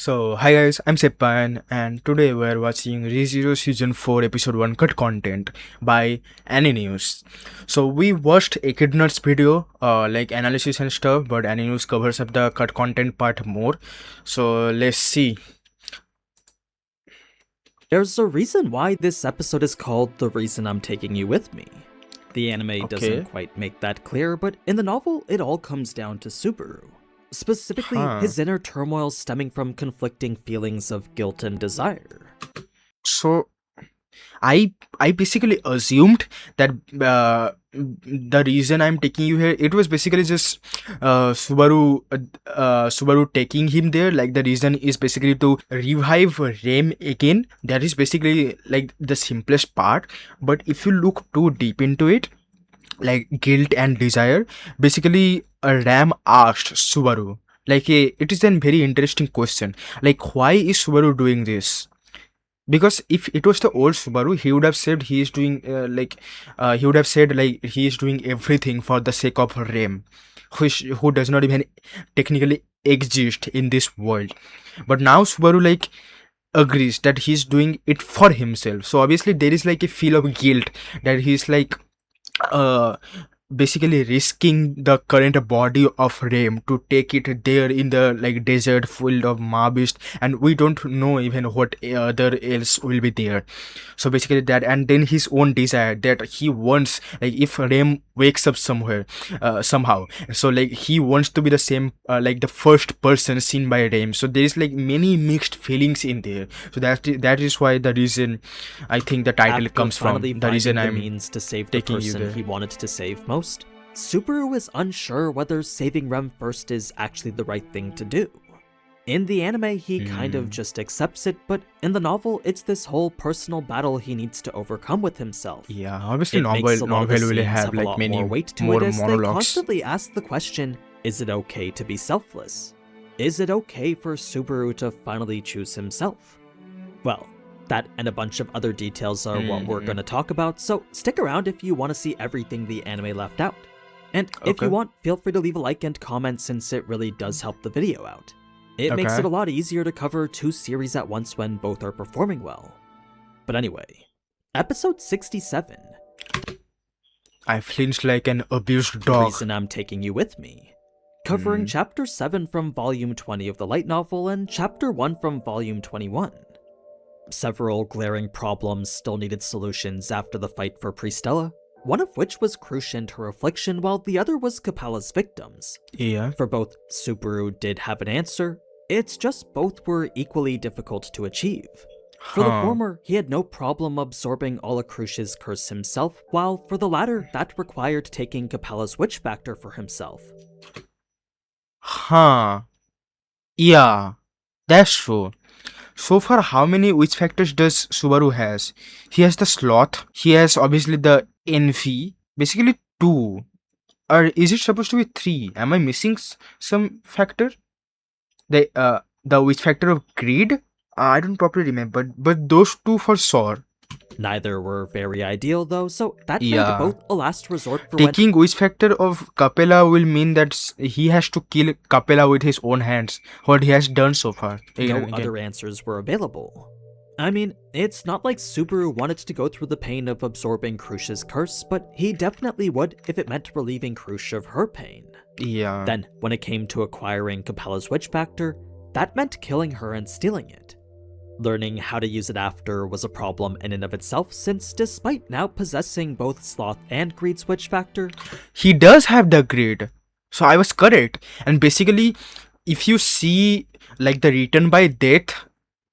So, hi guys, I'm SepPine, and today we're watching ReZero Season 4 Episode 1 cut content by Aninews. So, we watched Echidna's video, like analysis and stuff, but Aninews covers up the cut content part more. So, let's see. There's a reason why this episode is called The Reason I'm Taking You With Me. The anime doesn't quite make that clear, but in the novel, it all comes down to Subaru. Specifically, his inner turmoil stemming from conflicting feelings of guilt and desire. So, I basically assumed that the reason I'm taking you here, it was basically just Subaru taking him there. Like the reason is basically to revive Rem again. That is basically like the simplest part. But if you look too deep into it, like guilt and desire, basically Ram asked Subaru, like it is a very interesting question, like why is Subaru doing this? Because if it was the old Subaru, he would have said he is doing he would have said like he is doing everything for the sake of Rem, who does not even technically exist in this world. But now Subaru like agrees that he's doing it for himself. So obviously there is like a feel of guilt that he's like basically risking the current body of Rem to take it there in the like desert filled of Mabist, and we don't know even what other else will be there. So basically that, and then his own desire that he wants, like if Rem wakes up somewhere somehow, so like he wants to be the same like the first person seen by Rem. So there is like many mixed feelings in there. So that is why the reason I think the title comes from. The reason I'm means to save the person he wanted to save most, Subaru is unsure whether saving Rem first is actually the right thing to do. In the anime, he kind of just accepts it, but in the novel, it's this whole personal battle he needs to overcome with himself. Yeah, obviously novel will have like many more weight to more it, as monologues. they constantly ask the question, is it okay to be selfless? Is it okay for Subaru to finally choose himself? Well, that and a bunch of other details are what we're going to talk about, so stick around if you want to see everything the anime left out. And if you want, feel free to leave a like and comment since it really does help the video out. It makes it a lot easier to cover two series at once when both are performing well. But anyway, episode 67. I flinched like an abused dog. The Reason I'm Taking You With Me. Covering chapter 7 from volume 20 of the light novel and chapter 1 from volume 21. Several glaring problems still needed solutions after the fight for Priestella, one of which was Crucia and her affliction, while the other was Capella's victims. Yeah. For both, Subaru did have an answer, it's just both were equally difficult to achieve. For the former, he had no problem absorbing all of Crucia's curse himself, while for the latter, that required taking Capella's witch factor for himself. Yeah, that's true. So far, how many witch factors does Subaru has? He has the sloth, he has obviously the envy, basically 2. Or is it supposed to be 3? Am I missing some factor? The witch factor of greed? I don't properly remember, but those 2 for sure. Neither were very ideal though, so that made both a last resort for taking witch factor of Capella will mean that he has to kill Capella with his own hands, what he has done so far. No other answers were available. I mean, it's not like Subaru wanted to go through the pain of absorbing Crucia's curse, but he definitely would if it meant relieving Crucia of her pain. Yeah. Then, when it came to acquiring Capella's witch factor, that meant killing her and stealing it. Learning how to use it after was a problem in and of itself, since despite now possessing both Sloth and Greed's witch factor, he does have the greed. So I was correct. And basically, if you see like the return by death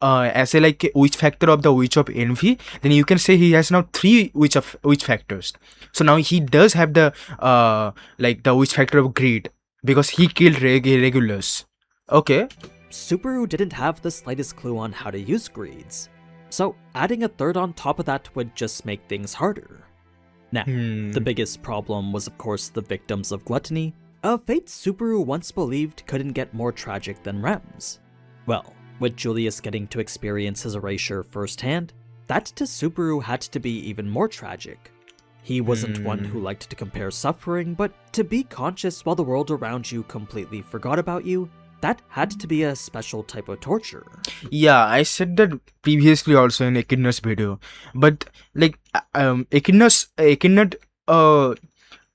as a like witch factor of the witch of envy, then you can say he has now 3 witch factors. So now he does have the like the witch factor of greed because he killed Regulus. Okay. Subaru didn't have the slightest clue on how to use greeds, so adding a third on top of that would just make things harder. Now, the biggest problem was of course the victims of gluttony, a fate Subaru once believed couldn't get more tragic than Rem's. Well, with Julius getting to experience his erasure firsthand, that to Subaru had to be even more tragic. He wasn't one who liked to compare suffering, but to be conscious while the world around you completely forgot about you, That had to be a special type of torture. Yeah, I said that previously also in Echidna's video, but like Echidna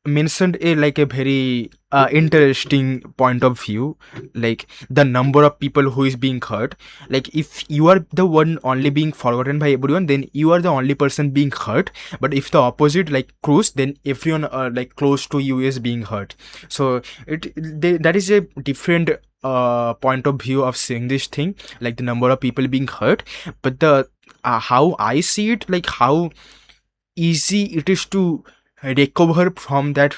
mentioned a very interesting point of view, like the number of people who is being hurt. Like if you are the one only being forgotten by everyone, then you are the only person being hurt. But if the opposite, like Cruz, then everyone like close to you is being hurt. So that is a different point of view of seeing this thing, like the number of people being hurt. But the how I see it, like how easy it is to recover from that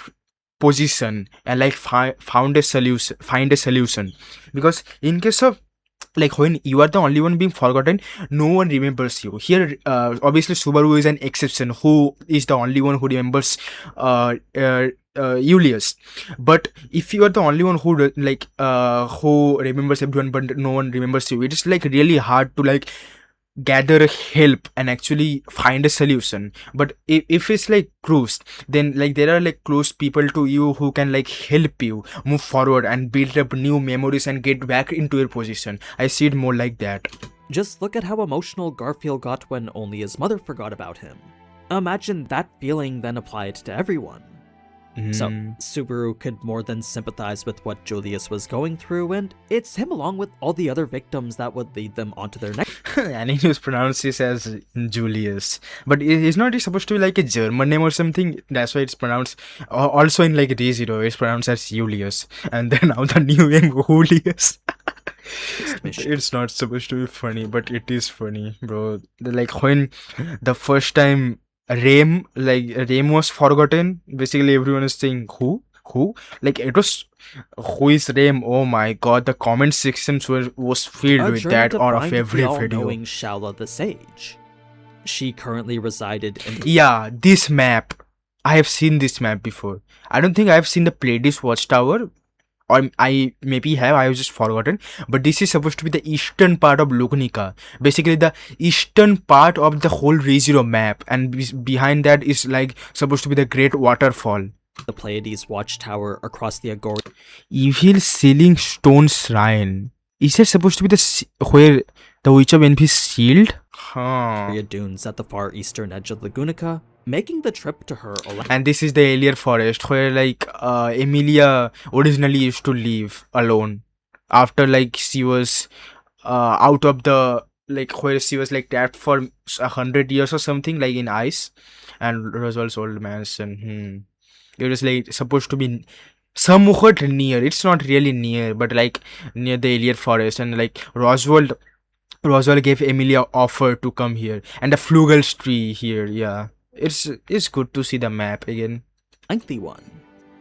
position and like find a solution, because in case of like when you are the only one being forgotten, no one remembers you here. Obviously Subaru is an exception, who is the only one who remembers Julius. But if you are the only one who remembers everyone but no one remembers you, it is like really hard to like gather help and actually find a solution. But if it's like Cruz, then like there are like close people to you who can like help you move forward and build up new memories and get back into your position. I see it more like that. Just look at how emotional Garfield got when only his mother forgot about him. Imagine that feeling then applied to everyone. So, Subaru could more than sympathize with what Julius was going through, and it's him along with all the other victims that would lead them onto their next. Aninews pronounces this as Julius, but it's not supposed to be like a German name or something. That's why it's pronounced. Also in like rezero, it's pronounced as Julius, and then now the new name Julius. It's not supposed to be funny, but it is funny, bro. Like when the first time Rame was forgotten, basically everyone is saying who, like it was who is Rame. Oh my god, the comment sections was filled with that out of every video. Knowing Shala the Sage. She currently resided in. Yeah, this map. I have seen this map before. I don't think I have seen the Pleiades Watchtower. Or I maybe have, I have just forgotten. But this is supposed to be the eastern part of Lucanica. Basically the eastern part of the whole rezero map. And behind that is like supposed to be the Great Waterfall. The Pleiades Watchtower across the Agora. Evil Sealing Stone Shrine. Is that supposed to be the where the Witch of Envy is sealed? Dunes at the far eastern edge of Lagunica, making the trip to her. And this is the Alien Forest where like Emilia originally used to live alone after like she was out of the like where she was like trapped for 100 years or something, like in ice. And Roswell's old mansion. It was like supposed to be somewhat near. It's not really near, but like near the Alien Forest. And like Roswell gave Emilia offer to come here, and the Flugel's tree here. Yeah, it's good to see the map again. Lengthy one.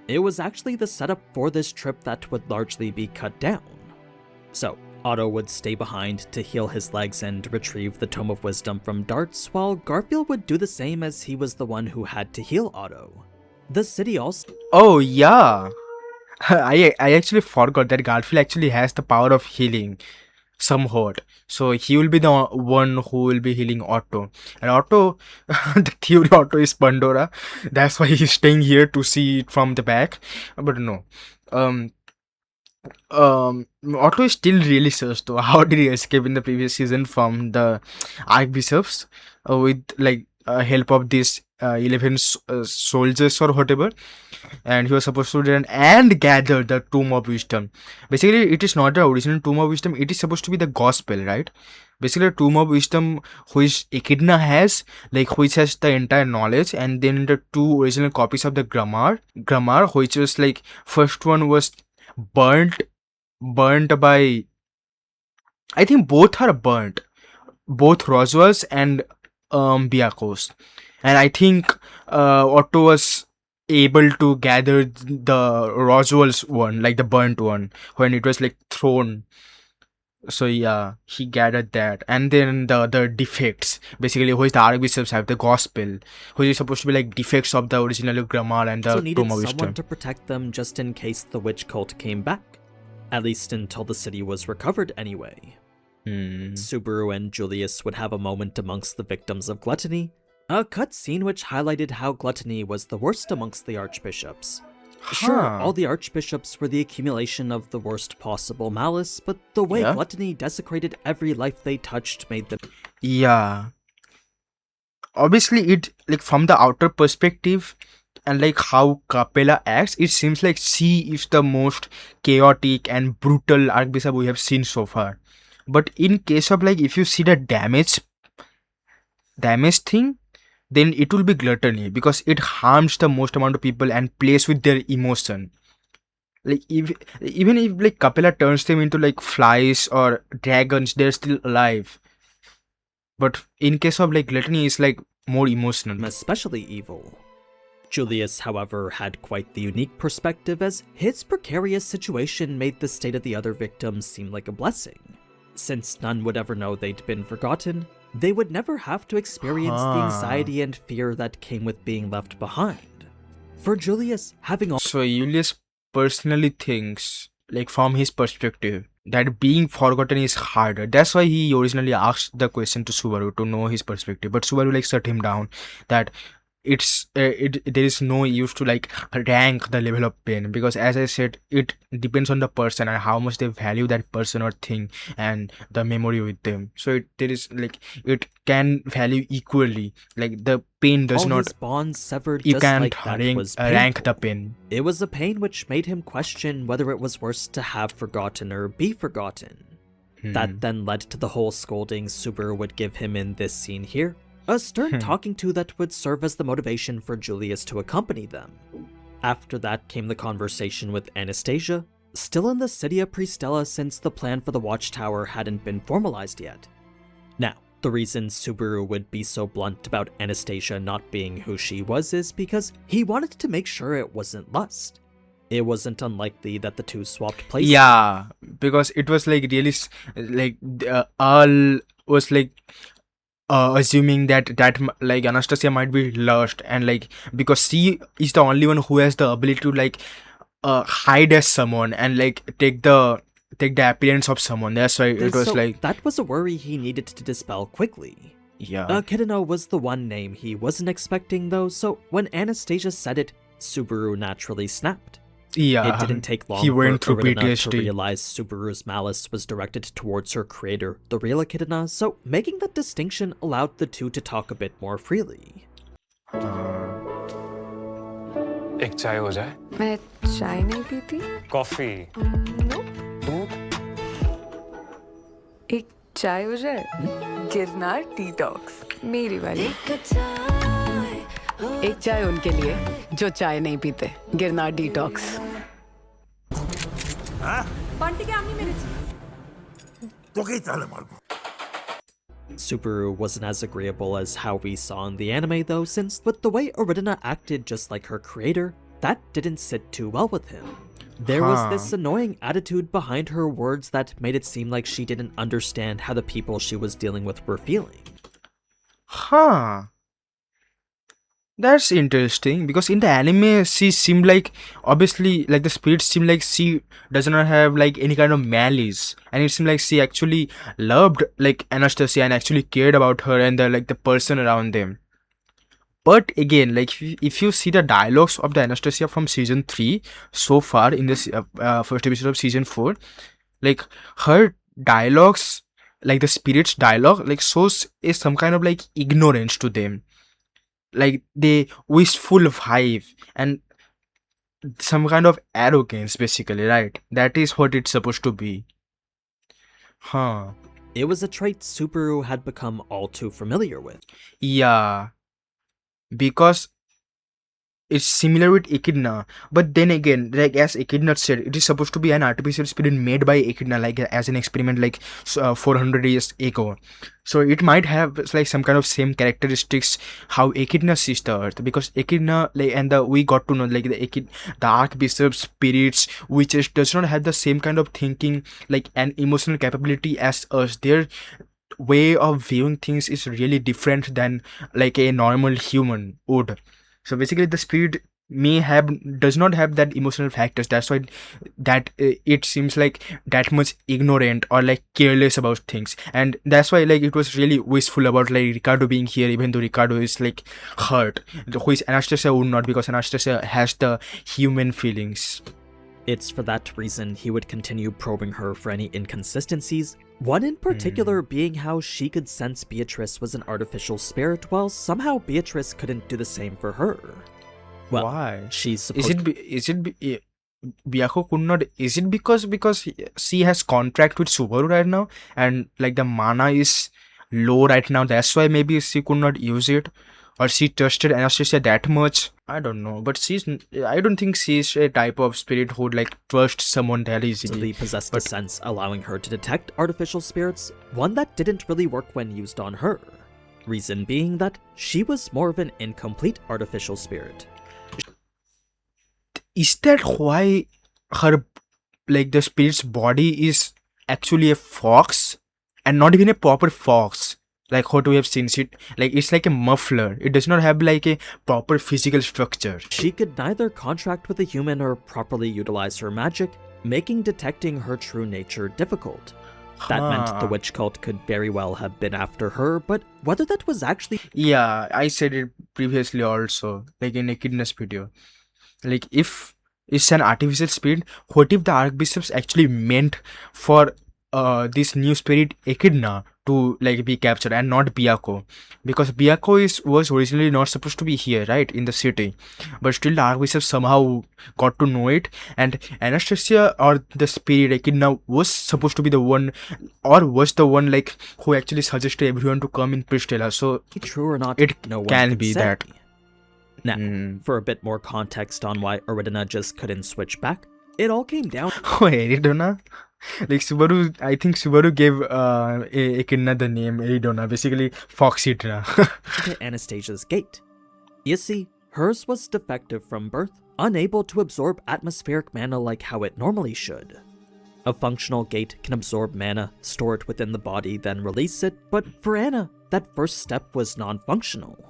It was actually the setup for this trip that would largely be cut down. So Otto would stay behind to heal his legs and retrieve the Tome of Wisdom from Darts, while Garfield would do the same as he was the one who had to heal Otto. The city also. Oh yeah, I actually forgot that Garfield actually has the power of healing. Somewhat. So he will be the one who will be healing Otto. And Otto, the theory Otto is Pandora. That's why he's staying here to see it from the back. But no. Otto is still really sus though. How did he escape in the previous season from the Archbishops with like help of these 11 soldiers or whatever, and he was supposed to run and gather the Tomb of Wisdom. Basically it is not the original Tomb of Wisdom, it is supposed to be the gospel, right? Basically Tomb of Wisdom which Echidna has, like which has the entire knowledge, and then the two original copies of the grammar which was like first one was burnt by, I think both are burnt, both Roswell's and Biakos. And I think Otto was able to gather the Roswell's one, like the burnt one, when it was like thrown. So yeah, he gathered that. And then the other defects, basically which the Archbishops have, the gospel, which is supposed to be like defects of the original grammar and the Tomb of Wisdom. Someone to protect them just in case the witch cult came back. At least until the city was recovered anyway. Subaru and Julius would have a moment amongst the victims of gluttony, a cutscene which highlighted how gluttony was the worst amongst the archbishops. Sure, all the archbishops were the accumulation of the worst possible malice, but the way Yeah. gluttony desecrated every life they touched made them Yeah. Obviously, it like from the outer perspective and like how Capella acts, it seems like she is the most chaotic and brutal archbishop we have seen so far. But in case of like if you see the damage thing, then it will be gluttony because it harms the most amount of people and plays with their emotion. Like even if like Capella turns them into like flies or dragons, they're still alive. But in case of like gluttony, it's like more emotional. especially evil. Julius, however, had quite the unique perspective as his precarious situation made the state of the other victims seem like a blessing. Since none would ever know they'd been forgotten, they would never have to experience the anxiety and fear that came with being left behind. For Julius, having all So Julius personally thinks, like from his perspective, that being forgotten is harder. That's why he originally asked the question to Subaru to know his perspective. But Subaru like shut him down that there is no use to like rank the level of pain because as I said, it depends on the person and how much they value that person or thing and the memory with them. So there is like it can value equally. Like the pain does not. his bonds severed You just can't like that was rank the painful. pain. It was a pain which made him question whether it was worse to have forgotten or be forgotten. That then led to the whole scolding Subaru would give him in this scene here. A stern talking to that would serve as the motivation for Julius to accompany them. After that came the conversation with Anastasia, still in the city of Pristella since the plan for the watchtower hadn't been formalized yet. Now, the reason Subaru would be so blunt about Anastasia not being who she was is because he wanted to make sure it wasn't lust. It wasn't unlikely that the two swapped places. Yeah, because it was like really all was like assuming that like Anastasia might be lost and like because she is the only one who has the ability to like hide as someone and like take the appearance of someone. That's why it was So like that was a worry he needed to dispel quickly. yeah. Echidna was the one name he wasn't expecting though, so when Anastasia said it, Subaru naturally snapped. Yeah, It didn't take long he went for through Echidna to PTSD. realize Subaru's malice was directed towards her creator, the real Echidna, so making that distinction allowed the two to talk a bit more freely. एक चाय हो जाए मैं चाय नहीं पीती coffee no दूध एक चाय हो जाए गिरनार डिटॉक्स मेरी वाली एक चाय उनके लिए जो चाय नहीं पीते Girnar detox Subaru wasn't as agreeable as how we saw in the anime though, since with the way Echidna acted just like her creator, that didn't sit too well with him. There was this annoying attitude behind her words that made it seem like she didn't understand how the people she was dealing with were feeling. That's interesting because in the anime she seemed like obviously like the spirits seem like she does not have like any kind of malice and it seemed like she actually loved like Anastasia and actually cared about her and the person around them. But again, like if you see the dialogues of the Anastasia from season 3 so far in this first episode of season 4, like her dialogues, like the spirits dialogue, like shows is some kind of like ignorance to them, like they wistful vibe and some kind of arrogance basically, right? That is what it's supposed to be. It was a trait Subaru had become all too familiar with. Yeah, because it's similar with Echidna, but then again, like as Echidna said, it is supposed to be an artificial spirit made by Echidna, like as an experiment, like 400 years ago. So it might have like some kind of same characteristics how Echidna sees the earth, because Echidna like we got to know like the Archbishop spirits, which does not have the same kind of thinking, like an emotional capability as us. Their way of viewing things is really different than like a normal human would. So basically the spirit does not have that emotional factors. That's why that it seems like that much ignorant or like careless about things, and that's why like it was really wistful about like Ricardo being here, even though Ricardo is like hurt, which Anastasia would not, because Anastasia has the human feelings. It's for that reason he would continue probing her for any inconsistencies, one in particular being how she could sense Beatrice was an artificial spirit while somehow Beatrice couldn't do the same for her. Well, Why? she's supposed Byaku could not? Is it because she has contract with Subaru right now, and like the mana is low right now? That's why maybe she could not use it, or she trusted Anastasia that much. I don't know, but I don't think she's a type of spirit who would like trust someone that easily. supposedly possessed a sense allowing her to detect artificial spirits, one that didn't really work when used on her. Reason being that she was more of an incomplete artificial spirit. Is that why her, like, the spirit's body is actually a fox and not even a proper fox, like what we have seen it, like it's like a muffler. It does not have like a proper physical structure. She could neither contract with a human or properly utilize her magic, making detecting her true nature difficult. That meant the witch cult could very well have been after her, but whether that was actually Yeah, I said it previously also, like in Echidna's video. Like, if it's an artificial spirit, what if the archbishops actually meant for this new spirit Echidna to like be captured and not Byaku? Because Byaku was originally not supposed to be here, right, in the city, but still the archbishops somehow got to know it, and Anastasia or the spirit Echidna was supposed to be the one, or was the one like who actually suggested everyone to come in Pristella. So true or not, it no one can could be say. that. Now, for a bit more context on why Eridina just couldn't switch back, it all came down Oh, Eridona? Like Subaru, I think Subaru gave Echidna the name Eridona, basically Foxydra. to Anastasia's gate. You see, hers was defective from birth, unable to absorb atmospheric mana like how it normally should. A functional gate can absorb mana, store it within the body, then release it, but for Anna, that first step was non-functional.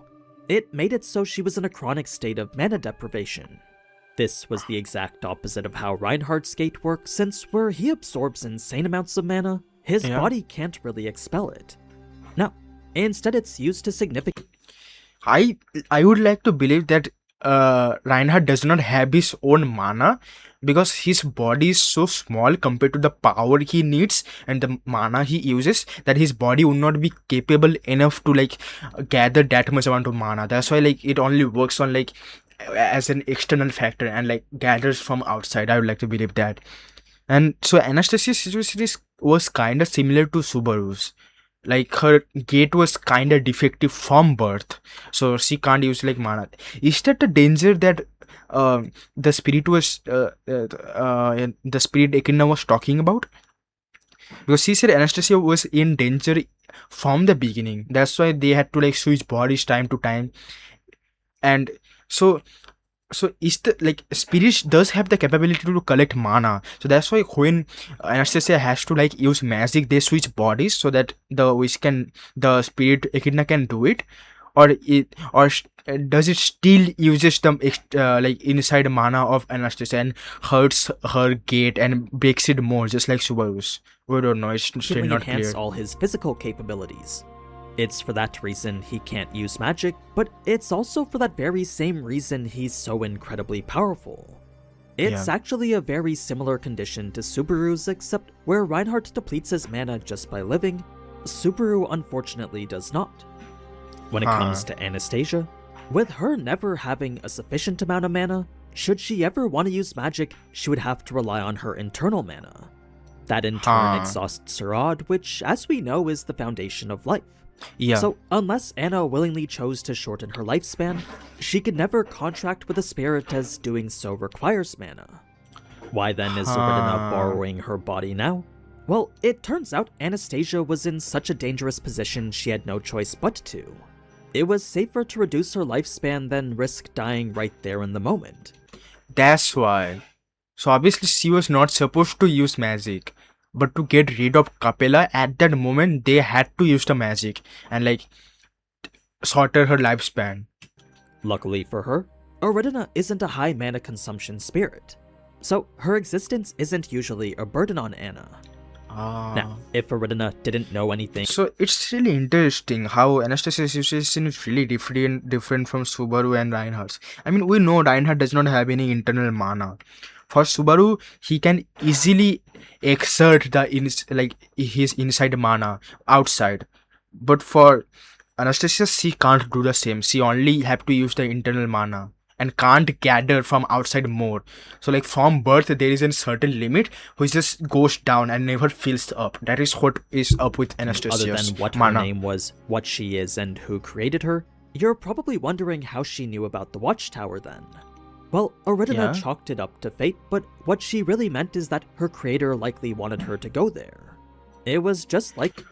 It made it so she was in a chronic state of mana deprivation. This was the exact opposite of how Reinhardt's gate works, since where he absorbs insane amounts of mana, his body can't really expel it. No, instead it's used to significant. I would like to believe that Reinhardt does not have his own mana, because his body is so small compared to the power he needs and the mana he uses, that his body would not be capable enough to like gather that much amount of mana. That's why like it only works on like as an external factor and like gathers from outside. I would like to believe that. And so Anastasia's situation was kind of similar to Subaru's. Like her gate was kind of defective from birth, so she can't use like mana. Is that the danger that the spirit was the spirit Echidna was talking about? Because she said Anastasia was in danger from the beginning. That's why they had to like switch bodies time to time. And so is the like spirit does have the capability to collect mana, so that's why when Anastasia has to like use magic, they switch bodies so that the spirit Echidna can do it, or does it still uses the like inside mana of Anastasia and hurts her gate and breaks it more, just like Subaru's? We don't know, it's still not enhance clear. all his physical capabilities. It's for that reason he can't use magic, but it's also for that very same reason he's so incredibly powerful. It's actually a very similar condition to Subaru's, except where Reinhardt depletes his mana just by living, Subaru unfortunately does not. When it comes to Anastasia, with her never having a sufficient amount of mana, should she ever want to use magic, she would have to rely on her internal mana. That in turn exhausts her odd, which, as we know, is the foundation of life. So, unless Anna willingly chose to shorten her lifespan, she could never contract with a spirit, as doing so requires mana. Why then is Eridina borrowing her body now? Well, it turns out Anastasia was in such a dangerous position she had no choice but to. It was safer to reduce her lifespan than risk dying right there in the moment. That's why. So obviously she was not supposed to use magic, but to get rid of Capella at that moment, they had to use the magic and like shorter her lifespan. Luckily for her, Eridina isn't a high mana consumption spirit, so her existence isn't usually a burden on Anna. Now, if Eridina didn't know anything, So it's really interesting how Anastasia's situation is really different from Subaru and Reinhardt's. I mean, we know Reinhardt does not have any internal mana. For Subaru, he can easily exert his inside mana outside. But for Anastasia, she can't do the same. She only have to use the internal mana and can't gather from outside more. So like from birth, there is a certain limit which just goes down and never fills up. That is what is up with other Anastasia's than what mana. her name was, what she is, and who created her, you're probably wondering how she knew about the Watchtower then. Well, Eridina Yeah. chalked it up to fate, but what she really meant is that her creator likely wanted her to go there. It was just like,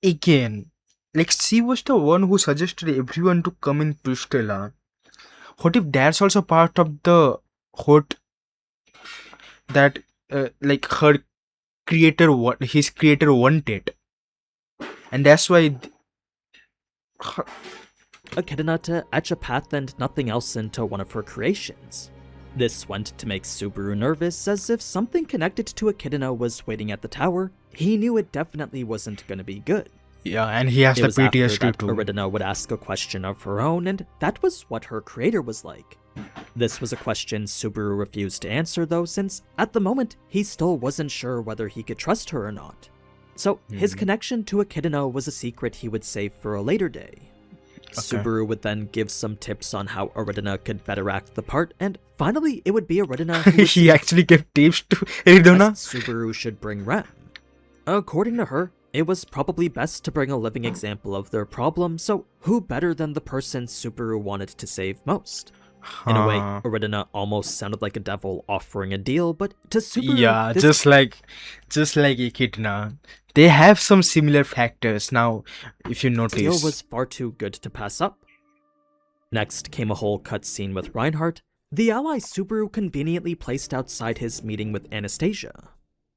Again, like she was the one who suggested everyone to come in Pristella. What if that's also part of the what that like her creator his creator wanted, and that's why Echidna to etch a path and nothing else into one of her creations. This went to make Subaru nervous, as if something connected to Echidna was waiting at the tower. He knew it definitely wasn't going to be good. yeah, and he has It the was after PTSD that too. Eridina would ask a question of her own, and that was what her creator was like. This was a question Subaru refused to answer though, since at the moment he still wasn't sure whether he could trust her or not. So his connection to Echidna was a secret he would save for a later day. Subaru would then give some tips on how Eridina could better act the part, and finally it would be Eridina who would He actually gave tips to Eridina. suggest Subaru should bring Rem. According to her, it was probably best to bring a living example of their problem, so who better than the person Subaru wanted to save most? In a way, Eridina almost sounded like a devil offering a deal, but to Subaru, Yeah, this just like Echidna. They have some similar factors now, if you deal notice. was far too good to pass up. Next came a whole cutscene with Reinhardt, the ally Subaru conveniently placed outside his meeting with Anastasia.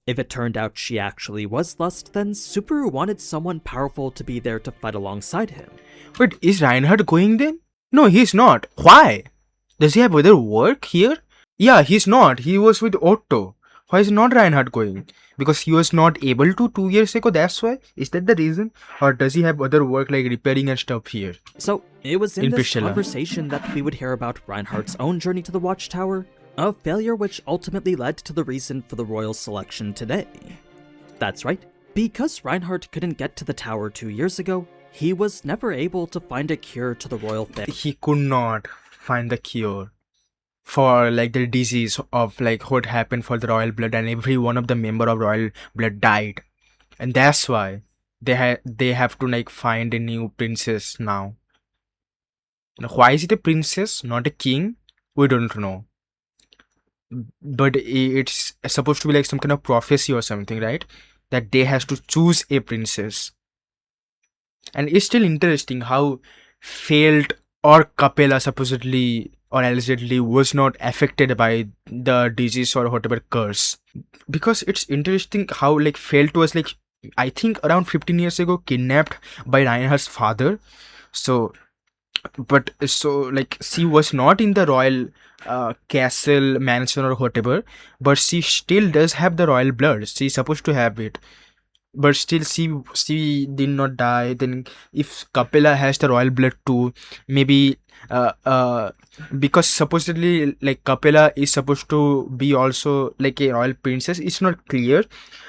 If it turned out she actually was Lust, then Subaru wanted someone powerful to be there to fight alongside him. But is Reinhardt going then? No, he's not. Why? Does he have other work here? Yeah, he's not. He was with Otto. Why is not Reinhardt going? Because he was not able to 2 years ago, that's why? Is that the reason? Or does he have other work like repairing and stuff here? So, it was in In this Priscilla. conversation that we would hear about Reinhardt's own journey to the Watchtower, a failure which ultimately led to the reason for the royal selection today. That's right, because Reinhardt couldn't get to the tower 2 years ago, he was never able to find a cure to the royal family. He could not find the cure for like the disease of like what happened for the royal blood, and every one of the member of royal blood died, and that's why they have to like find a new princess now. Now, why is it a princess, not a king? We don't know. But it's supposed to be like some kind of prophecy or something, right? That they has to choose a princess. And it's still interesting how failed or Capella supposedly or allegedly was not affected by the disease or whatever curse. Because it's interesting how like Felt was like, I think around 15 years ago kidnapped by Reinhardt's father. So like she was not in the royal castle mansion or whatever, but she still does have the royal blood. She's supposed to have it, but still she did not die. Then if Capella has the royal blood too, maybe because supposedly like Capella is supposed to be also like a royal princess, it's not clear,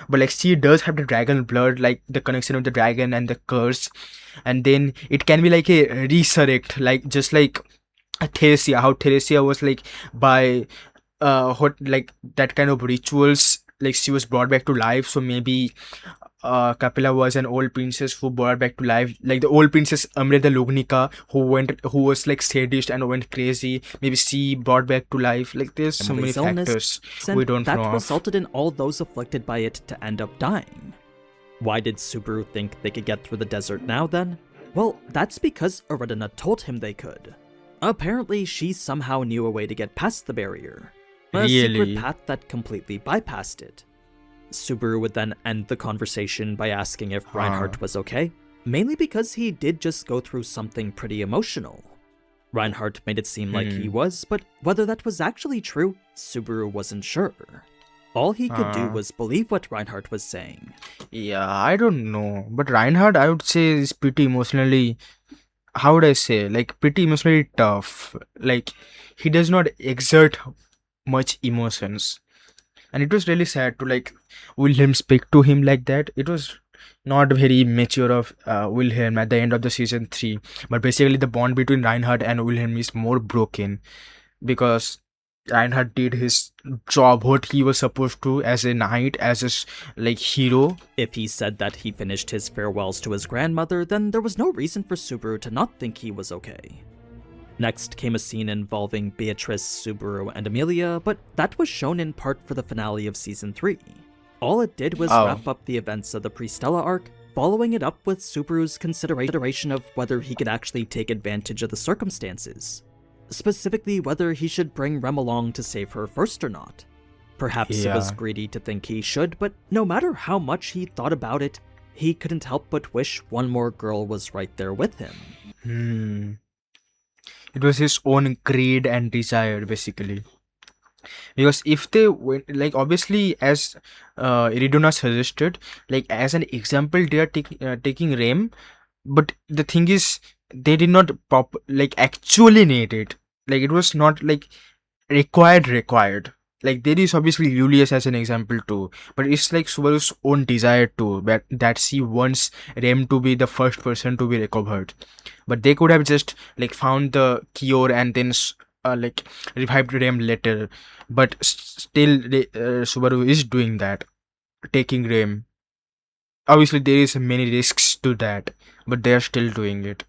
but like she does have the dragon blood, like the connection with the dragon and the curse. And then it can be like a resurrect, like just like Theresia, how Theresia was like by what like that kind of rituals, like she was brought back to life. So maybe Capella was an old princess who brought back to life, like the old princess Amrita Lugnica, who was like sadist and went crazy. Maybe she brought back to life. Like there's so many Emily's illness, factors and we don't that know of. resulted in all those afflicted by it to end up dying. Why did Subaru think they could get through the desert now then? Well, that's because Eridina told him they could. Apparently, she somehow knew a way to get past the barrier. A secret Really? path that completely bypassed it. Subaru would then end the conversation by asking if Reinhardt was okay, mainly because he did just go through something pretty emotional. Reinhardt made it seem like he was, but whether that was actually true, Subaru wasn't sure. All he could do was believe what Reinhardt was saying. Yeah, I don't know. But Reinhardt, I would say, is pretty emotionally, how would I say, like pretty emotionally tough. Like, he does not exert much emotions. And it was really sad to like Wilhelm speak to him like that. It was not very mature of Wilhelm at the end of the season 3. But basically the bond between Reinhardt and Wilhelm is more broken because Reinhardt did his job, what he was supposed to as a knight, as a like hero. If he said that he finished his farewells to his grandmother, then there was no reason for Subaru to not think he was okay. Next came a scene involving Beatrice, Subaru, and Amelia, but that was shown in part for the finale of Season 3. All it did was wrap up the events of the Pristella arc, following it up with Subaru's consideration of whether he could actually take advantage of the circumstances. Specifically, whether he should bring Rem along to save her first or not. Perhaps it was greedy to think he should, but no matter how much he thought about it, he couldn't help but wish one more girl was right there with him. It was his own greed and desire, basically. Because if they went, like obviously as Iridona suggested, like as an example, they are taking Rem, but the thing is, they did not actually need it. Like it was not like required. Like there is obviously Julius as an example too, but it's like Subaru's own desire too, that she wants Rem to be the first person to be recovered. But they could have just like found the cure and then like revived Rem later. But still, Subaru is doing that, taking Rem. Obviously, there is many risks to that, but they are still doing it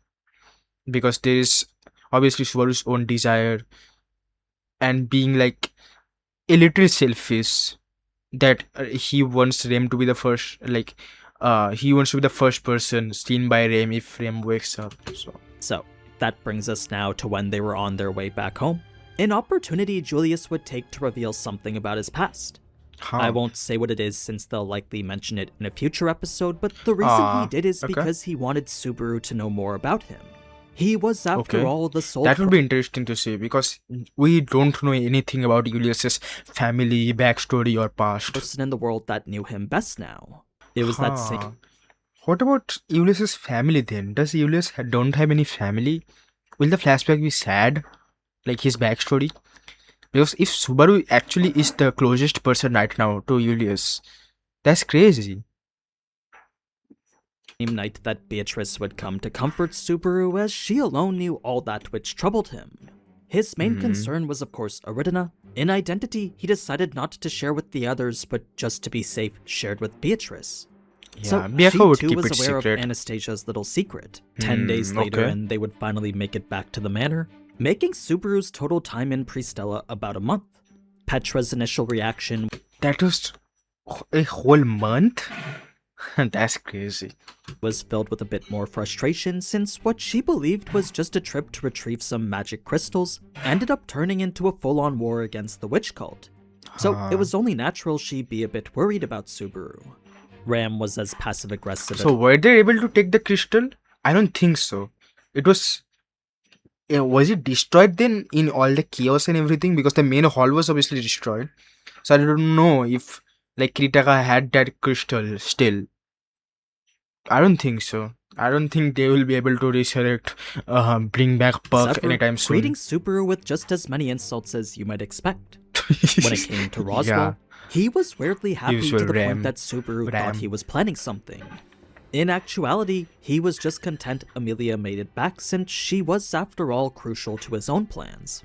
because there is obviously Subaru's own desire and being like a little selfish that he wants Rem to be the first, like he wants to be the first person seen by Rem if Rem wakes up. So that brings us now to when they were on their way back home. An opportunity Julius would take to reveal something about his past. I won't say what it is since they'll likely mention it in a future episode, but the reason he did is because he wanted Subaru to know more about him. He was, after all, the sole... That would be interesting to see because we don't know anything about Julius's family, backstory or past. ...person in the world that knew him best now. It was that same... What about Julius's family then? Does Julius don't have any family? Will the flashback be sad? Like his backstory? Because if Subaru actually is the closest person right now to Julius, that's crazy. Same night that Beatrice would come to comfort Subaru, as she alone knew all that which troubled him. His main concern was of course Aridina. In identity, he decided not to share with the others, but just to be safe, shared with Beatrice. Yeah, so she too was aware of Anastasia's little secret. 10 days later, and they would finally make it back to the manor, making Subaru's total time in Pristella about a month. Petra's initial reaction... That was a whole month? That's crazy. ...was filled with a bit more frustration, since what she believed was just a trip to retrieve some magic crystals ended up turning into a full-on war against the witch cult. So it was only natural she'd be a bit worried about Subaru. Ram was as passive-aggressive... So were they able to take the crystal? I don't think so. It was... was it destroyed then in all the chaos and everything? Because the main hall was obviously destroyed. So I don't know if like Kritaka had that crystal still. I don't think so. I don't think they will be able to resurrect, bring back Puck anytime soon. Greeting Subaru with just as many insults as you might expect. When it came to Roswell, he was weirdly happy to the point that Subaru thought he was planning something. In actuality, he was just content Amelia made it back, since she was, after all, crucial to his own plans.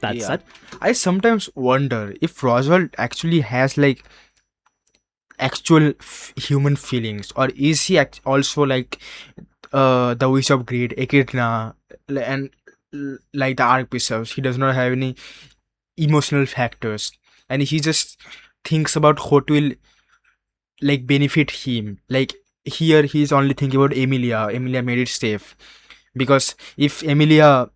That said, I sometimes wonder if Roswell actually has like actual human feelings, or is he also like the Wish of Greed, Echidna, and like the Archbishop? He does not have any emotional factors, and he just thinks about what will like benefit him. Like here he is only thinking about Emilia made it safe, because if Emilia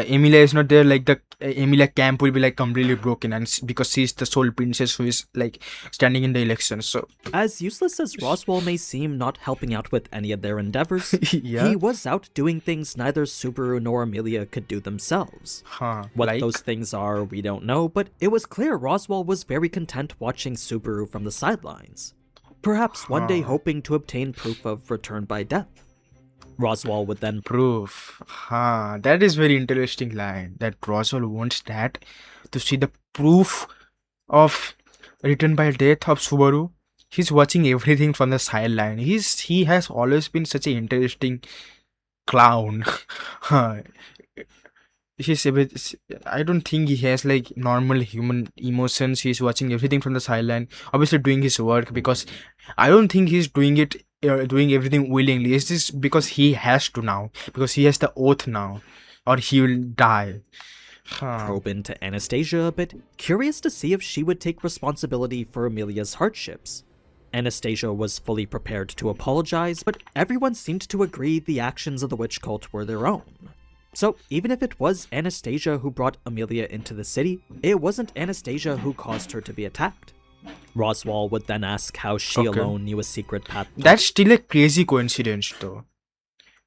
Emilia is not there, like the Emilia camp will be like completely broken, and because she's the sole princess who is like standing in the election. So As useless as Roswell may seem not helping out with any of their endeavors, yeah, he was out doing things neither Subaru nor Amelia could do themselves. What like those things are, we don't know, but it was clear Roswell was very content watching Subaru from the sidelines, perhaps one day hoping to obtain proof of return by death. Roswell would then proof. That is very interesting line. That Roswell wants that to see the proof of return by death of Subaru. He's watching everything from the sideline. He has always been such an interesting clown. He's a bit. I don't think he has like normal human emotions. He's watching everything from the sideline, obviously doing his work, because I don't think he's doing it, doing everything willingly. It's just because he has to now, because he has the oath now, or he will die. probe into Anastasia a bit, curious to see if she would take responsibility for Amelia's hardships. Anastasia was fully prepared to apologize, but everyone seemed to agree the actions of the witch cult were their own. So even if it was Anastasia who brought Amelia into the city, it wasn't Anastasia who caused her to be attacked. Roswell would then ask how she alone knew a secret path. That's still a crazy coincidence, though.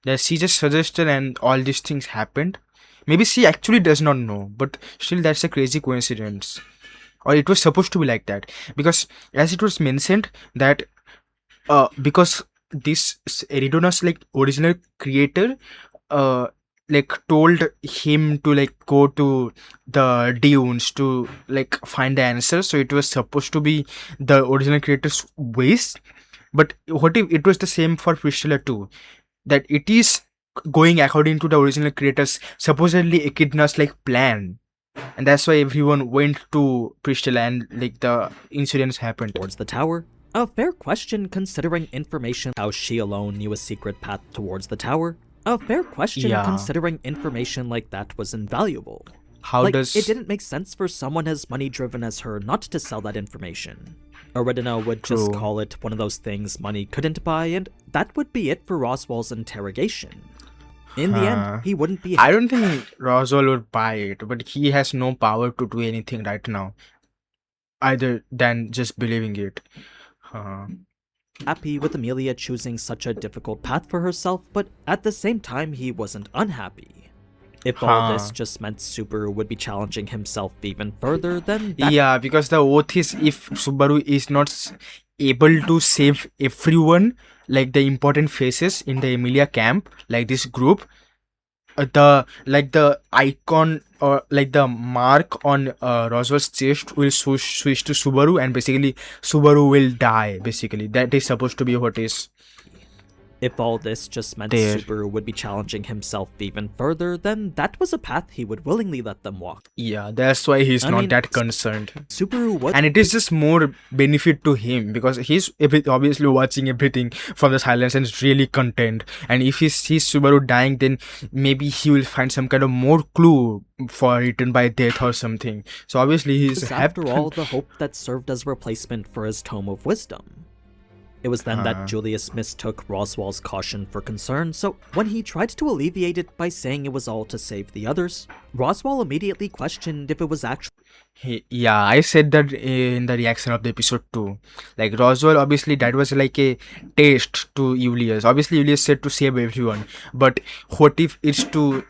That she just suggested and all these things happened. Maybe she actually does not know, but still that's a crazy coincidence. Or it was supposed to be like that. Because as it was mentioned that because this Eridona's like original creator like told him to like go to the dunes to like find the answer, so it was supposed to be the original creator's ways. But what if it was the same for Priscilla too, that it is going according to the original creators supposedly Echidna's like plan, and that's why everyone went to Priscilla and like the incidents happened Towards the tower? A fair question considering information how she alone knew a secret path towards the tower. A fair question considering information like that was invaluable. How like, does it didn't make sense for someone as money-driven as her not to sell that information. Eridina would just call it one of those things money couldn't buy, and that would be it for Roswell's interrogation. In the end, he wouldn't be I don't think Roswell would buy it, but he has no power to do anything right now, either than just believing it. happy with Amelia choosing such a difficult path for herself, but at the same time he wasn't unhappy. If all this just meant Subaru would be challenging himself even further, then Yeah, because the oath is if Subaru is not able to save everyone, like the important faces in the Emilia camp, like this group, the icon or like the mark on Roswell's chest will switch to Subaru, and basically Subaru will die. Basically, that is supposed to be what is. If all this just meant Subaru would be challenging himself even further, then that was a path he would willingly let them walk. Yeah, that's why he's not that concerned. Subaru was, and it is just more benefit to him because he's obviously watching everything from the silence and is really content. And if he sees Subaru dying, then maybe he will find some kind of more clue for return by death or something. So obviously he's after all the hope that served as replacement for his Tome of Wisdom. It was then that Julius mistook Roswell's caution for concern, so when he tried to alleviate it by saying it was all to save the others, Roswell immediately questioned if it was actually... Yeah, I said that in the reaction of the episode too. Like Roswell, obviously that was like a test to Julius. Obviously Julius said to save everyone, but what if it's to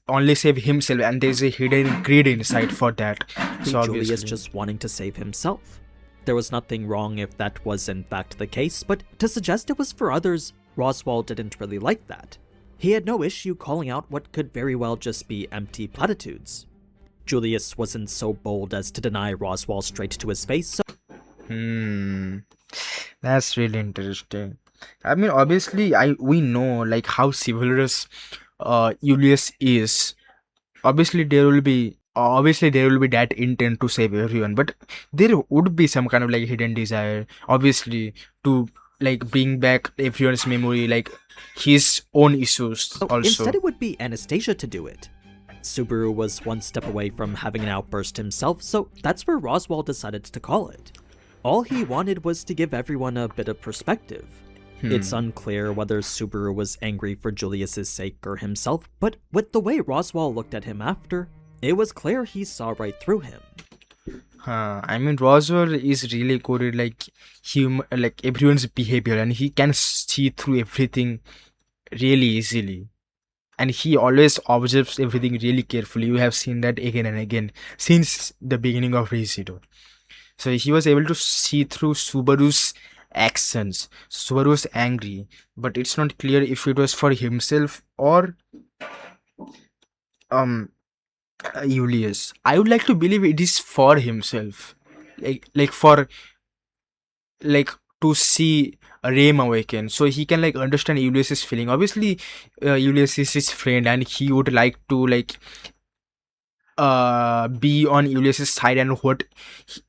only save himself, and there's a hidden greed inside for that. So Julius just wanting to save himself. There was nothing wrong if that was in fact the case, but to suggest it was for others, Roswell didn't really like that. He had no issue calling out what could very well just be empty platitudes. Julius wasn't so bold as to deny Roswell straight to his face, so... That's really interesting. I mean, obviously, we know like how chivalrous Julius is. Obviously, there will be that intent to save everyone, but there would be some kind of like hidden desire, obviously, to like bring back everyone's memory, like his own issues also. Instead it would be Anastasia to do it. Subaru was one step away from having an outburst himself, so that's where Roswell decided to call it. All he wanted was to give everyone a bit of perspective. It's unclear whether Subaru was angry for Julius's sake or himself, but with the way Roswaal looked at him after, it was clear he saw right through him. I mean, Roswell is really good at like everyone's behavior, and he can see through everything really easily. And he always observes everything really carefully. You have seen that again and again since the beginning of rezero. So he was able to see through Subaru's actions. Subaru was angry, but it's not clear if it was for himself or Julius. I would like to believe it is for himself, like to see Rame awaken, so he can like understand Julius's feeling. Obviously, Julius is his friend, and he would like to like be on Julius's side and what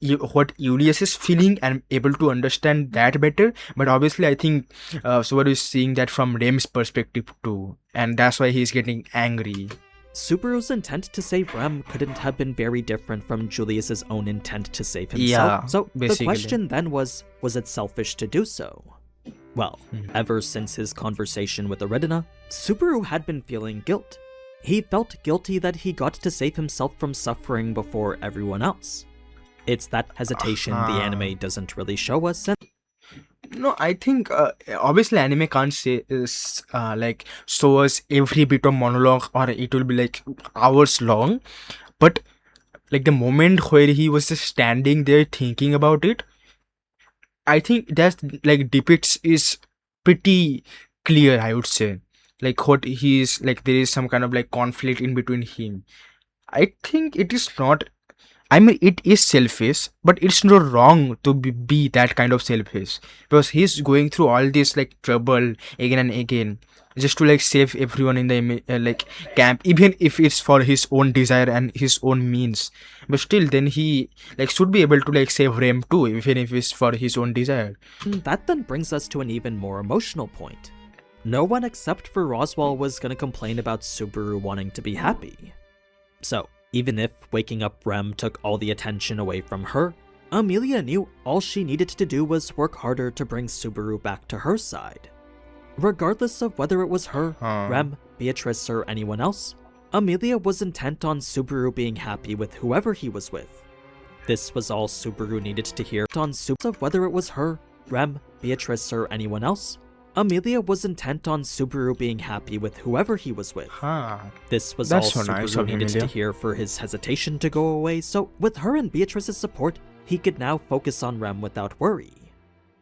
Julius is feeling and able to understand that better. But obviously, I think Subaru is seeing that from Rame's perspective too, and that's why he's getting angry. Subaru's intent to save Rem couldn't have been very different from Julius's own intent to save himself. Yeah, so basically. The question then was it selfish to do so? Well, ever since his conversation with Aridina, Subaru had been feeling guilt. He felt guilty that he got to save himself from suffering before everyone else. It's that hesitation the anime doesn't really show us. No, I think obviously anime can't say like show us every bit of monologue, or it will be like hours long. But like the moment where he was just standing there thinking about it, I think that like depicts is pretty clear, I would say. Like what he is like, there is some kind of like conflict in between him. I think it is not. I mean, it is selfish, but it's not wrong to be that kind of selfish, because he's going through all this like trouble again and again just to like save everyone in the like camp, even if it's for his own desire and his own means. But still, then he like should be able to like save Rem too, even if it's for his own desire. That then brings us to an even more emotional point. No one except for Roswaal was gonna complain about Subaru wanting to be happy. So, even if waking up Rem took all the attention away from her, Amelia knew all she needed to do was work harder to bring Subaru back to her side. Regardless of whether it was her, Rem, Beatrice, or anyone else, Amelia was intent on Subaru being happy with whoever he was with. This was all Subaru needed to hear. Of whether it was her, Rem, Beatrice, or anyone else, Amelia was intent on Subaru being happy with whoever he was with. This was That's all so nice Subaru of needed to Amelia. hear for his hesitation to go away, so with her and Beatrice's support, he could now focus on Rem without worry.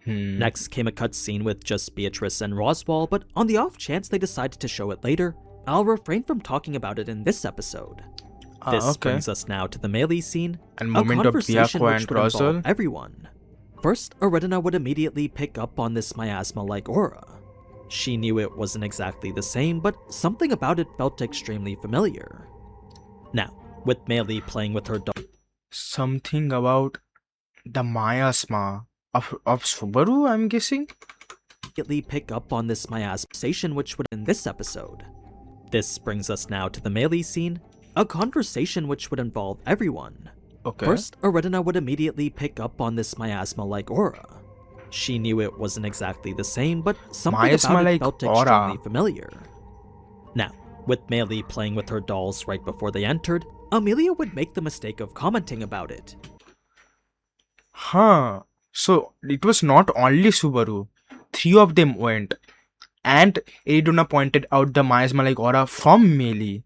Next came a cutscene with just Beatrice and Roswaal, but on the off chance they decided to show it later, I'll refrain from talking about it in this episode. This brings us now to the melee scene, And a moment of conversation Byakuya which and would involve Roswaal. everyone. First, Aridina would immediately pick up on this miasma-like aura. She knew it wasn't exactly the same, but something about it felt extremely familiar. Now, with Melee playing with her dog, Something about the miasma of Subaru, I'm guessing. immediately pick up on this miasma sensation which would in this episode. This brings us now to the Melee scene, a conversation which would involve everyone. Okay. First, Aridina would immediately pick up on this miasma-like aura. She knew it wasn't exactly the same, but something about it Miasma-like felt aura. extremely familiar. Now, with Melee playing with her dolls right before they entered, Amelia would make the mistake of commenting about it. So it was not only Subaru. 3 of them went. And Eriduna pointed out the miasma-like aura from Melee.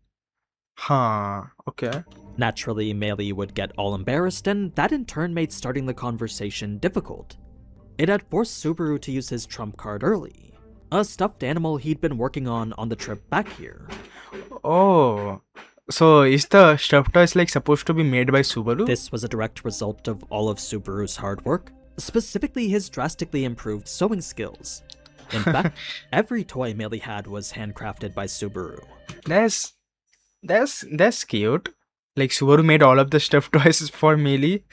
Okay. Naturally, Melee would get all embarrassed, and that in turn made starting the conversation difficult. It had forced Subaru to use his trump card early, a stuffed animal he'd been working on the trip back here. Oh. So is the stuffed toys like supposed to be made by Subaru? This was a direct result of all of Subaru's hard work, specifically his drastically improved sewing skills. In fact, every toy Melee had was handcrafted by Subaru. That's cute. Like Subaru made all of the stuffed toys for Melee.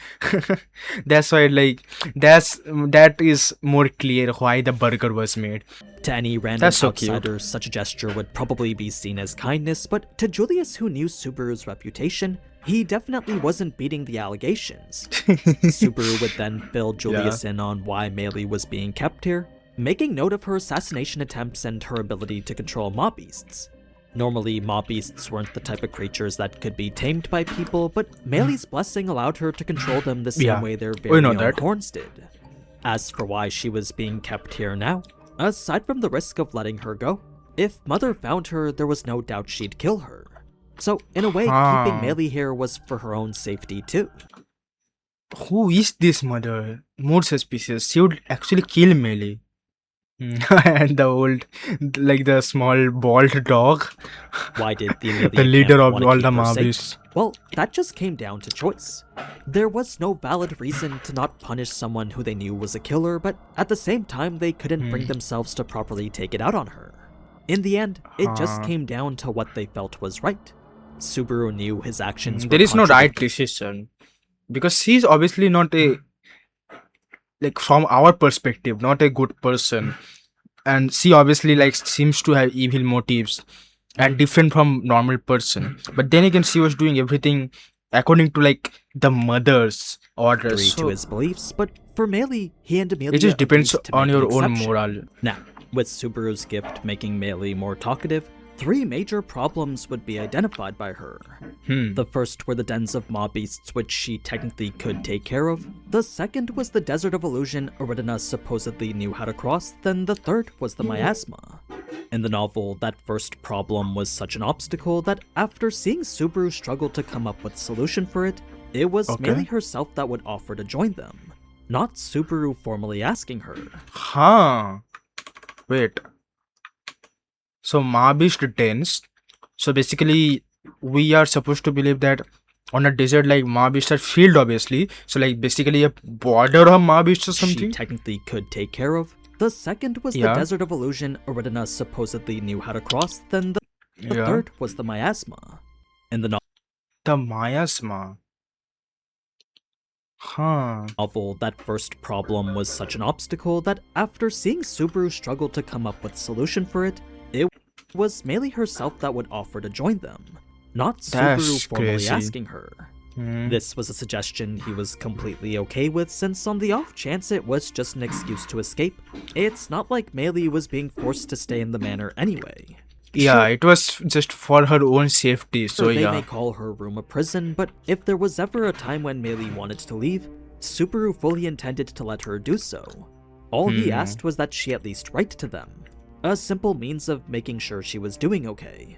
That's why that is more clear why the burger was made. To any random That's so cute. outsider, such a gesture would probably be seen as kindness, but to Julius, who knew Subaru's reputation, he definitely wasn't beating the allegations. Subaru would then fill Julius in on why Melee was being kept here, making note of her assassination attempts and her ability to control mob beasts. Normally, mob beasts weren't the type of creatures that could be tamed by people, but Meili's blessing allowed her to control them the same Yeah, way their we very know own that. horns did. As for why she was being kept here now, aside from the risk of letting her go, if Mother found her, there was no doubt she'd kill her. So, in a way, keeping Meili here was for her own safety too. Who is this mother? More suspicious. She would actually kill Melee. And the old, like the small bald dog, Why did the Amelia the leader camp of wanna all keep the her safe? Mavis. Well, that just came down to choice. There was no valid reason to not punish someone who they knew was a killer, but at the same time they couldn't bring themselves to properly take it out on her. In the end, it just came down to what they felt was right. Subaru knew his actions were There is no right contradictory. decision because she's obviously not a, like from our perspective, not a good person, and she obviously like seems to have evil motives and different from normal person. But then again, she was doing everything according to like the mother's orders. To So his beliefs, but for Meili, he and Amelia it just depends agreed to on make an your own exception. moral. Now, with Subaru's gift making Meili more talkative, 3 major problems would be identified by her. The first were the dens of mob beasts, which she technically could take care of. The second was the desert of illusion Aridina supposedly knew how to cross. Then the third was the miasma. In the novel, that first problem was such an obstacle that after seeing Subaru struggle to come up with a solution for it, it was Meili herself that would offer to join them, not Subaru formally asking her. Wait. So Mahabishta dens. So basically, we are supposed to believe that on a desert like Mahabishta field, obviously. So like basically a border of Mahabishta or She something. technically could take care of. The second was the Yeah. desert of illusion Aridina supposedly knew how to cross. Then the Yeah. third was the miasma. In the The miasma. novel, that first problem was such an obstacle that after seeing Subaru struggle to come up with a solution for it, it was Meili herself that would offer to join them, not Subaru That's formally crazy. asking her. This was a suggestion he was completely okay with, since on the off chance it was just an excuse to escape, it's not like Meili was being forced to stay in the manor anyway. Yeah, it was just for her own safety. So They may yeah. call her room a prison, but if there was ever a time when Meili wanted to leave, Subaru fully intended to let her do so. All he asked was that she at least write to them, a simple means of making sure she was doing okay.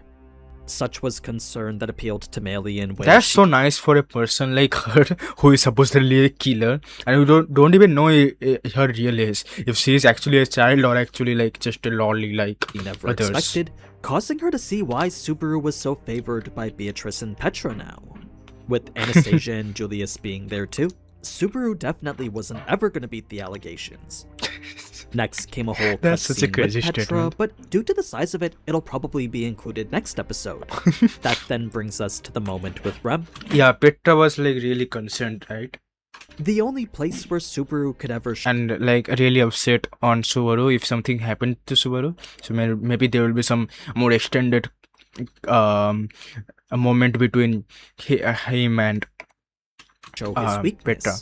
Such was concern that appealed to Meili in ways That's she so nice for a person like her who is supposedly a killer and you don't even know her real age, if she is actually a child or actually like just a lolly like never others. expected, causing her to see why Subaru was so favored by Beatrice and Petra now. With Anastasia and Julius being there too, Subaru definitely wasn't ever going to beat the allegations. Next came a whole That's such a cutscene crazy with Petra, statement. but due to the size of it, it'll probably be included next episode. That then brings us to the moment with Rem. Yeah, Petra was like really concerned, right? The only place where Subaru could ever And like really upset on Subaru if something happened to Subaru. So maybe there will be some more extended a moment between him and show his weakness. Petra.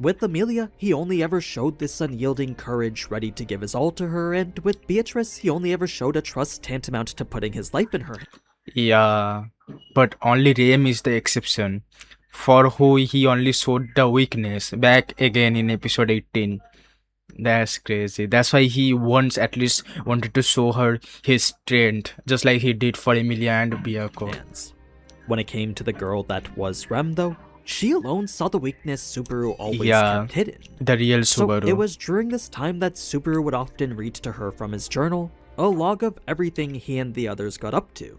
With Amelia, he only ever showed this unyielding courage ready to give his all to her, and with Beatrice, he only ever showed a trust tantamount to putting his life in her. Yeah, but only Rem is the exception, for who he only showed the weakness back again in episode 18. That's crazy. That's why he once at least wanted to show her his strength, just like he did for Emilia and Byakuya. Hands. When it came to the girl that was Rem, though, she alone saw the weakness Subaru always kept hidden. The real So Subaru. it was during this time that Subaru would often read to her from his journal, a log of everything he and the others got up to.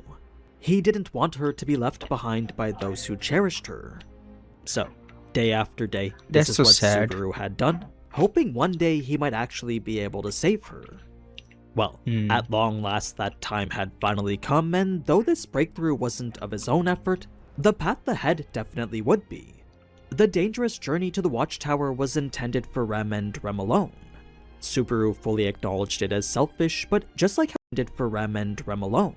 He didn't want her to be left behind by those who cherished her. So, day after day, this That's is so what sad. Subaru had done, hoping one day he might actually be able to save her. Well, at long last that time had finally come, and though this breakthrough wasn't of his own effort, the path ahead definitely would be. The dangerous journey to the Watchtower was intended for Rem and Rem alone. Subaru fully acknowledged it as selfish, but just like how intended for Rem and Rem alone.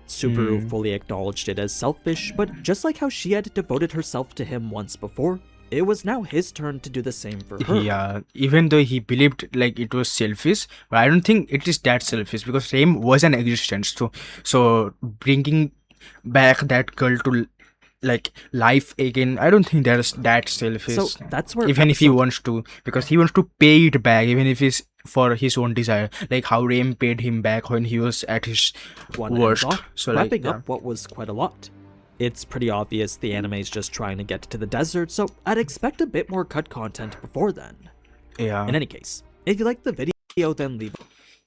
Subaru fully acknowledged it as selfish, but just like how she had devoted herself to him once before, it was now his turn to do the same for her. Yeah, even though he believed like it was selfish, but I don't think it is that selfish because Rem was an existence. So bringing back that girl to like life again, I don't think that's that selfish. So that's where Even if he episode- wants to, because he wants to pay it back, even if it's for his own desire, like how Rem paid him back when he was at his one ends worst. off, So like, wrapping yeah. up what was quite a lot. It's pretty obvious the anime is just trying to get to the desert, so I'd expect a bit more cut content before then. Yeah. In any case, if you liked the video, then leave.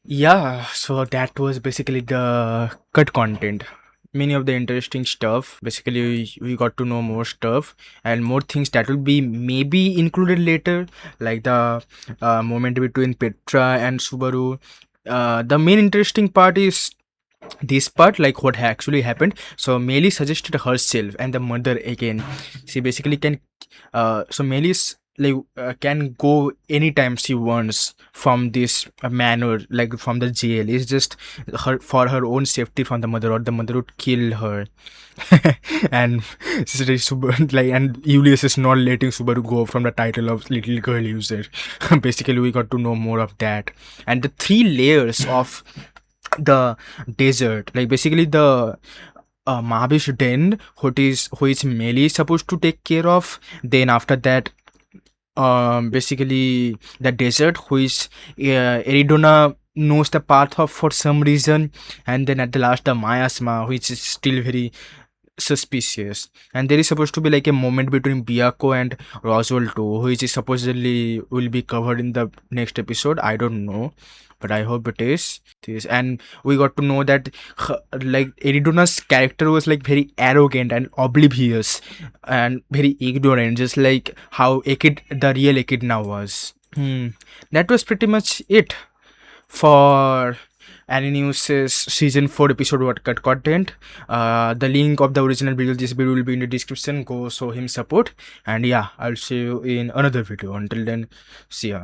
Yeah, so that was basically the cut content. Many of the interesting stuff. Basically, we got to know more stuff and more things that will be maybe included later, like the moment between Petra and Subaru. The main interesting part is this part, like what actually happened. So Meili suggested herself and the mother again. She basically can so Meili's like can go anytime she wants from this manor, like from the jail. It's just her for her own safety from the mother, or the mother would kill her. And like, and Julius is not letting Subaru go from the title of little girl user. Basically, we got to know more of that, and the 3 layers of the desert, like basically the Mahabish den, which Meili supposed to take care of. Then after that, basically the desert, which Eridona knows the path of for some reason, and then at the last the Miasma, which is still very suspicious. And there is supposed to be like a moment between Byaku and Roswell too, which is supposedly will be covered in the next episode. I don't know, but I hope it is. And we got to know that like Eridona's character was like very arrogant and oblivious and very ignorant, just like how Ekid, the real Echidna was. That was pretty much it for Aninews' season 4 episode what cut content. The link of the original video, this video will be in the description. Go show him support, and yeah, I'll see you in another video. Until then, see ya.